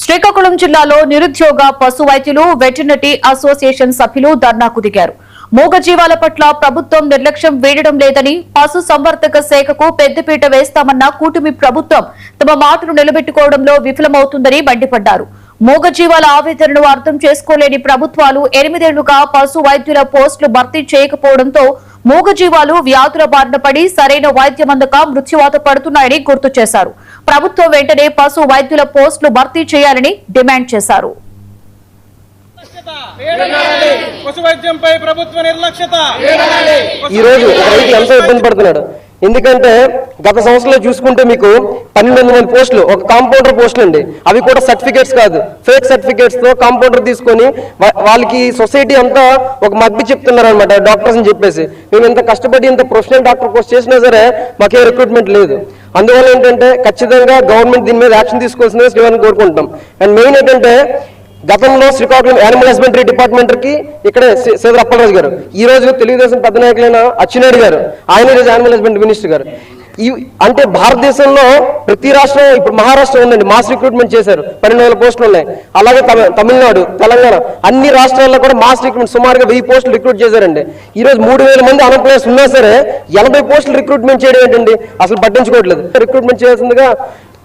శ్రీకాకుళం జిల్లాలో నిరుద్యోగ పశు వైద్యులు వెటర్నరీ అసోసియేషన్ సభ్యులు ధర్నాకు దిగారు. మూగజీవాల పట్ల ప్రభుత్వం నిర్లక్ష్యం వీడడం లేదని, పశు సంవర్ధక శాఖకు పెద్దపీట వేస్తామన్న కూటమి ప్రభుత్వం తమ మాటను నిలబెట్టుకోవడంలో విఫలమవుతుందని మండిపడ్డారు. మూగజీవాల ఆవేదనను అర్థం చేసుకోలేని ప్రభుత్వాలు 8 ఏళ్లుగా పశు వైద్యుల పోస్టులు భర్తీ చేయకపోవడంతో మూగజీవాలు వ్యాధుల బారిన పడి సరైన వైద్యం అందక మృత్యువాత పడుతున్నాయని గుర్తు చేశారు. ప్రభుత్వం వెంటనే పశు వైద్యుల పోస్టులు భర్తీ చేయాలని డిమాండ్ చేశారు. ఈ రోజు రైతు ఎంతో ఇబ్బంది పడుతున్నాడు. ఎందుకంటే గత సంవత్సరంలో చూసుకుంటే మీకు 1200 పోస్టులు, ఒక కాంపౌండర్ పోస్టులు అండి. అవి కూడా సర్టిఫికేట్స్ కాదు, ఫేక్ సర్టిఫికేట్స్ తో కాంపౌండర్ తీసుకొని వాళ్ళకి సొసైటీ అంతా ఒక మగ్గి చెప్తున్నారు అనమాట, డాక్టర్స్ అని చెప్పేసి. మేము ఇంత కష్టపడి ఇంత ప్రొఫెషనల్ డాక్టర్ కోర్స్ చేసినా సరే మాకే రిక్రూట్మెంట్ లేదు. అందువల్ల ఏంటంటే ఖచ్చితంగా గవర్నమెంట్ దీని మీద యాక్షన్ తీసుకోవాల్సిందిగా శ్రీవారిని కోరుకుంటాం. అండ్ మెయిన్ ఏంటంటే గతంలో శ్రీకాకుళం యానిమల్ హస్బెండరీ డిపార్ట్మెంట్ కి ఇక్కడే సేదర్ అప్పలరాజు గారు, ఈ రోజు తెలుగుదేశం పెద్ద నాయకులైన అచ్చెన్నాయుడు గారు, ఆయన ఈరోజు యానిమల్ హస్బెండరీ మినిస్టర్ గారు. అంటే భారతదేశంలో ప్రతి రాష్ట్రం, ఇప్పుడు మహారాష్ట్ర ఉందండి, మాస్ రిక్రూట్మెంట్ చేశారు, 12,000 పోస్టులు ఉన్నాయి. అలాగే తమిళనాడు, తెలంగాణ అన్ని రాష్ట్రాల్లో కూడా మాస్ రిక్రూట్మెంట్ సుమారుగా 1000 పోస్టులు రిక్రూట్ చేశారండి. ఈ రోజు 3,000 మంది అన్ఎంప్లాయ్స్ ఉన్నా సరే 80 పోస్టులు రిక్రూట్మెంట్ చేయడం ఏంటండి, అసలు పట్టించుకోవట్లేదు. రిక్రూట్మెంట్ చేయాల్సిందిగా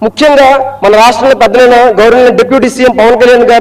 ముఖ్యంగా మన రాష్ట్రంలో పెద్దలైన governor deputy CM Pawan Kalyan గారిని